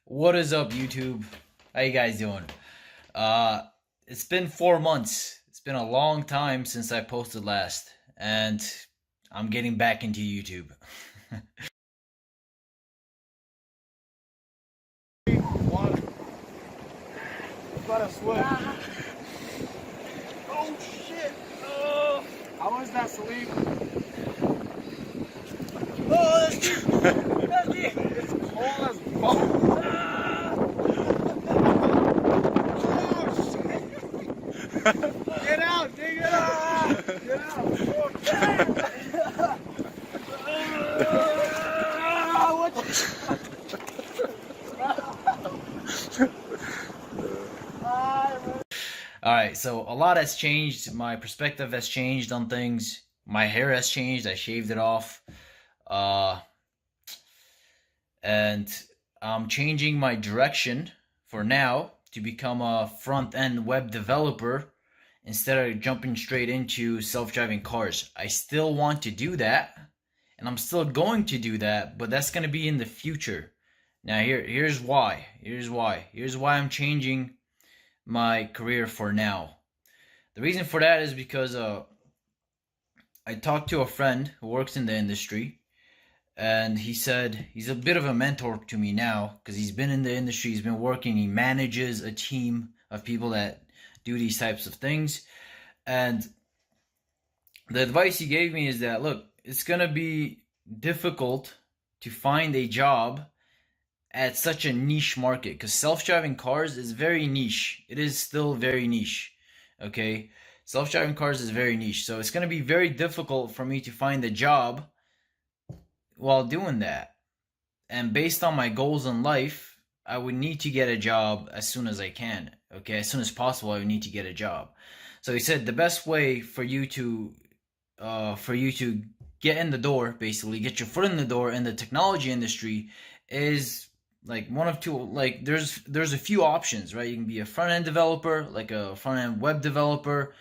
What is up, YouTube? How you guys doing? It's been 4 months. It's been a long time since I posted last, and I'm getting back into YouTube. Water. Gotta swim. Oh shit! Oh, how was that, Salim? Oh, that's deep. That's deep. It's cold as fuck. Oh shit! Get out, dig it out! Get out! What the? Alright, so a lot has changed. My perspective has changed on things. My hair has changed. I shaved it off. Uh, and I'm changing my direction for now to become a front end web developer instead of jumping straight into self-driving cars. I still want to do that, and I'm still going to do that, but that's going to be in the future. Now here's why. Here's why I'm changing my career for now. The reason for that is because I talked to a friend who works in the industry, and he said he's a bit of a mentor to me now because he's been in the industry, he's been working, he manages a team of people that do these types of things. And the advice he gave me is that, look, it's going to be difficult to find a job at such a niche market because self-driving cars is very niche. It is still very niche. Okay, self-driving cars is very niche, so it's going to be very difficult for me to find a job while doing that. And based on my goals in life, I would need to get a job as soon as I can. Okay, as soon as possible, I would need to get a job. So he said the best way for you to get in the door, basically get your foot in the door in the technology industry, is like one of two. Like there's a few options, right? You can be a front end developer, like a front end web developer,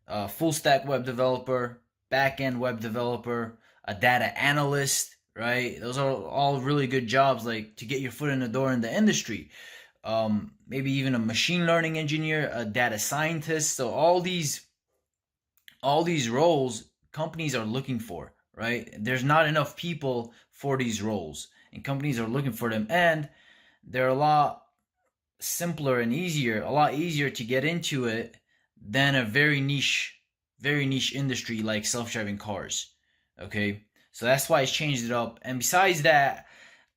a full stack web developer, back end web developer, a data analyst, right? Those are all really good jobs, like to get your foot in the door in the industry. Maybe even a machine learning engineer, a data scientist. So all these roles companies are looking for, right? There's not enough people for these roles, and companies are looking for them, and they're a lot simpler and easier, a lot easier to get into it than a very niche industry like self-driving cars. Okay, so that's why I changed it up. And besides that,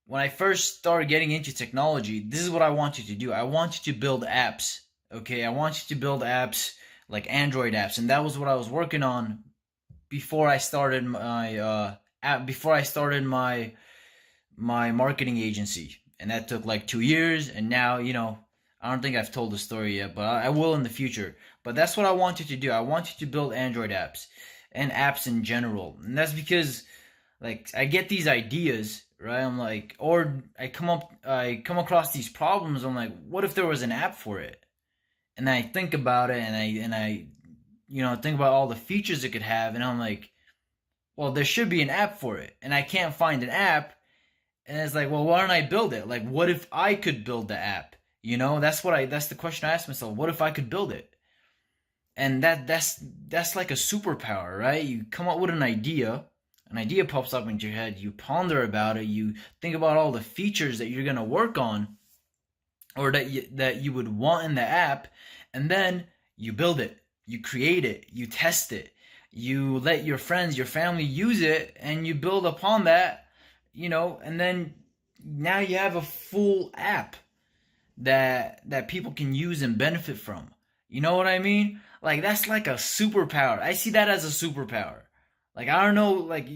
when I first started getting into technology, this is what I wanted to do. I wanted to build apps. Okay, I wanted to build apps like Android apps, and that was what I was working on before I started my my marketing agency, and that took like 2 years. And now, I don't think I've told the story yet, but I will in the future. But that's what I wanted to do. I wanted to build Android apps and apps in general, and that's because like I get these ideas, right? I'm like, or I come across these problems. I'm like, what if there was an app for it? And I think about it, and I think about all the features it could have, and I'm like, well, there should be an app for it, and I can't find an app. And it's like, well, why don't I build it? Like, what if I could build the app? That's the question I asked myself. What if I could build it? And that's like a superpower, right? You come up with an idea pops up into your head, you ponder about it, you think about all the features that you're gonna work on, or that you would want in the app, and then you build it, you create it, you test it, you let your friends, your family use it, and you build upon that, and then now you have a full app that people can use and benefit from. You know what I mean? Like that's like a superpower. I see that as a superpower. Like I don't know, like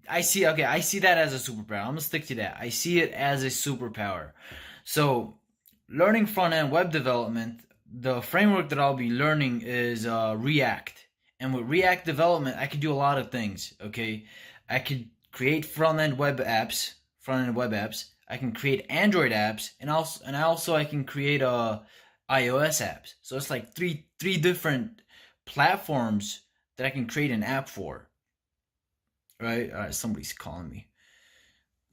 I see that as a superpower. I'm gonna stick to that. I see it as a superpower. So learning front end web development, the framework that I'll be learning is React. And with React development, I could do a lot of things. Okay, I could create front end web apps. I can create Android apps, and also I can create iOS apps. So it's like three different platforms that I can create an app for. Right? All right, somebody's calling me.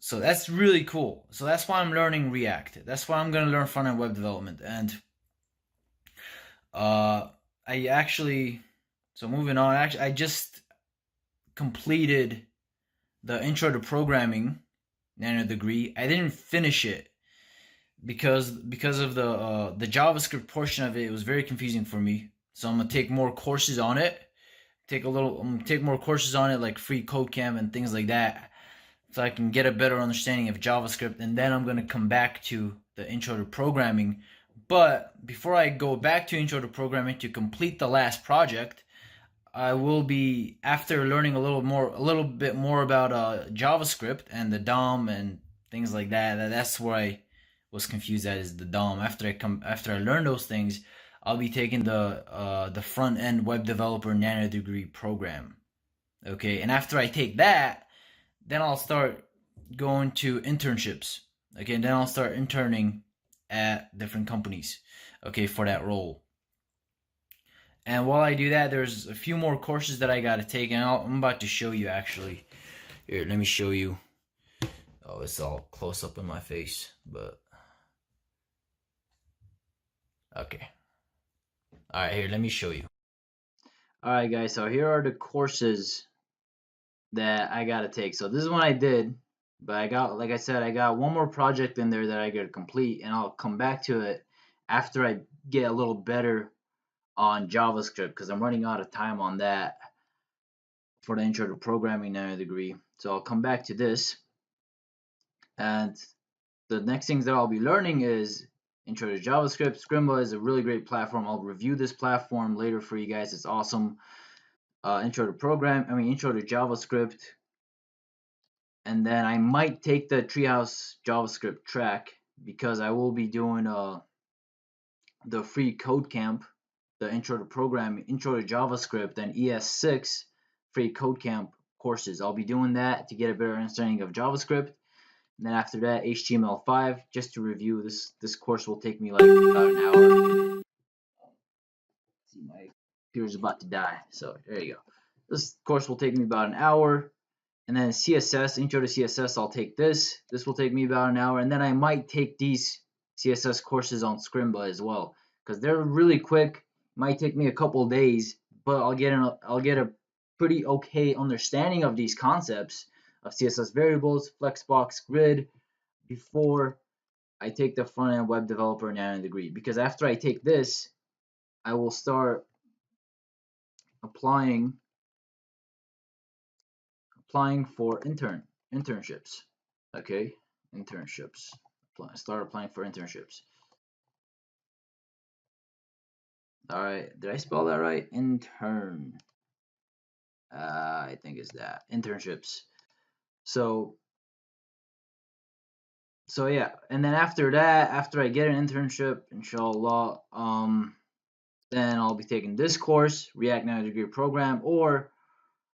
So that's really cool. So that's why I'm learning React. That's why I'm gonna learn front end web development. And uh, I actually, so moving on. Actually, I just completed the intro to programming nano degree. I didn't finish it because of the JavaScript portion of it. It was very confusing for me. So I'm gonna take more courses on it. I'm gonna take more courses on it, like free codecamp and things like that, so I can get a better understanding of JavaScript, and then I'm gonna come back to the intro to programming. But before I go back to intro to programming to complete the last project, I will be, after learning a little bit more about JavaScript and the DOM and things like that. That's where I was confused at, is the DOM. After I learn those things, I'll be taking the front end web developer nano degree program. Okay, and after I take that, then I'll start going to internships. Okay, and then I'll start interning at different companies. Okay, for that role. And while I do that, there's a few more courses that I gotta take, and I'm about to show you actually. Here, let me show you. Oh, it's all close up in my face, but okay. All right, here, let me show you. All right, guys. So here are the courses that I gotta take. So this is what I did, but I got, like I said, I got one more project in there that I gotta complete, and I'll come back to it after I get a little better on JavaScript, because I'm running out of time on that for the intro to programming nano degree. So I'll come back to this, and the next things that I'll be learning is intro to JavaScript. Scrimba is a really great platform. I'll review this platform later for you guys. It's awesome. Intro to JavaScript, and then I might take the Treehouse JavaScript track, because I will be doing the free code camp, the intro to JavaScript, and ES6 free code camp courses. I'll be doing that to get a better understanding of JavaScript. And then after that, HTML5, just to review. This course will take me like about an hour. See, my computer's about to die, so there you go. This course will take me about an hour. And then CSS, intro to CSS, I'll take this. This will take me about an hour. And then I might take these CSS courses on Scrimba as well, because they're really quick. Might take me a couple days, but I'll get a pretty okay understanding of these concepts of CSS variables, flexbox, grid, before I take the front end web developer nano degree. Because after I take this, I will start applying for internships. Okay, internships. Start applying for internships. All right, did I spell that right? Intern. I think it's that, internships. So yeah, and then after that, after I get an internship, inshallah, then I'll be taking this course, React Nano Degree Program, or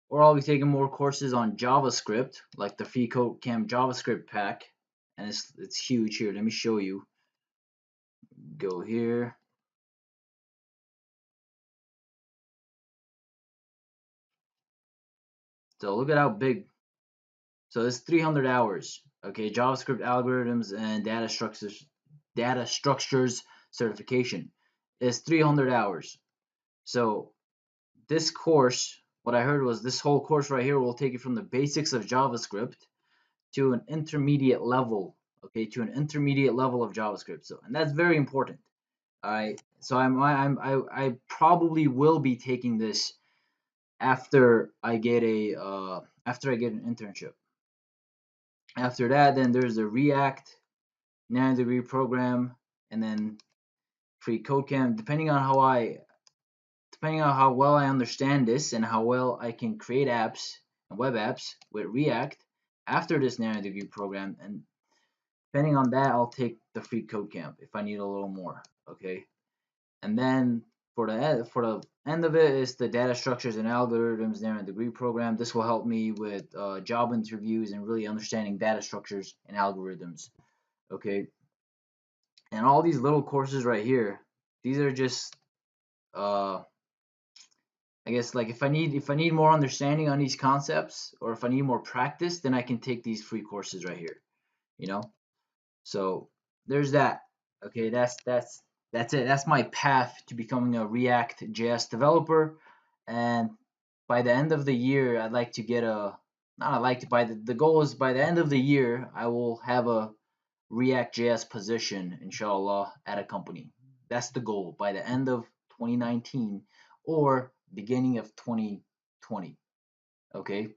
I'll be taking more courses on JavaScript, like the Free Code Camp JavaScript pack, and it's huge. Here, let me show you. Go here. So look at how big. So it's 300 hours. Okay, JavaScript algorithms and data structures certification is 300 hours. So this course, what I heard was this whole course right here will take you from the basics of JavaScript to an intermediate level. Okay, to an intermediate level of JavaScript. So, and that's very important. All right. So I probably will be taking this after I get an internship. After that, then there's the React Nano Degree program, and then free code camp. Depending on how well I understand this and how well I can create apps and web apps with React after this Nano Degree program, and depending on that, I'll take the free code camp if I need a little more. Okay, and then for the end of it is the data structures and algorithms Nano Degree program. This will help me with job interviews and really understanding data structures and algorithms. Okay, and all these little courses right here, these are just I guess, like, if I need more understanding on these concepts, or if I need more practice, then I can take these free courses right here. you know. So there's that. Okay, that's it. That's my path to becoming a React JS developer. And by the end of the year, I'd like to get a not I like to by the goal is by the end of the year I will have a React JS position, inshallah, at a company. That's the goal by the end of 2019 or beginning of 2020. Okay.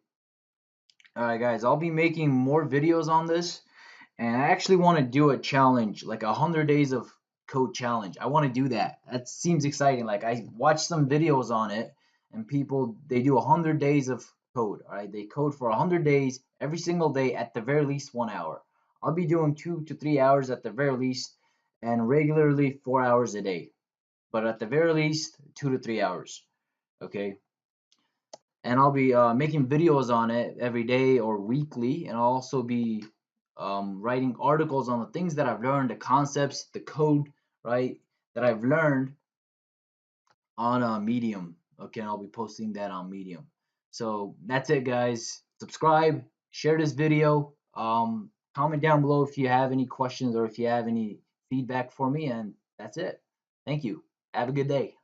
All right, guys. I'll be making more videos on this, and I actually want to do a challenge, like 100 days of code challenge. I want to do that. That seems exciting. Like I watched some videos on it, and people they do 100 days of code. All right, they code for 100 days every single day at the very least 1 hour. I'll be doing 2 to 3 hours at the very least, and regularly 4 hours a day. But at the very least 2 to 3 hours. Okay, and I'll be making videos on it every day or weekly, and I'll also be writing articles on the things that I've learned, the concepts, the code, right, that I've learned on Medium. Okay, and I'll be posting that on Medium. So that's it, guys. Subscribe, share this video, comment down below if you have any questions or if you have any feedback for me, and that's it. Thank you. Have a good day.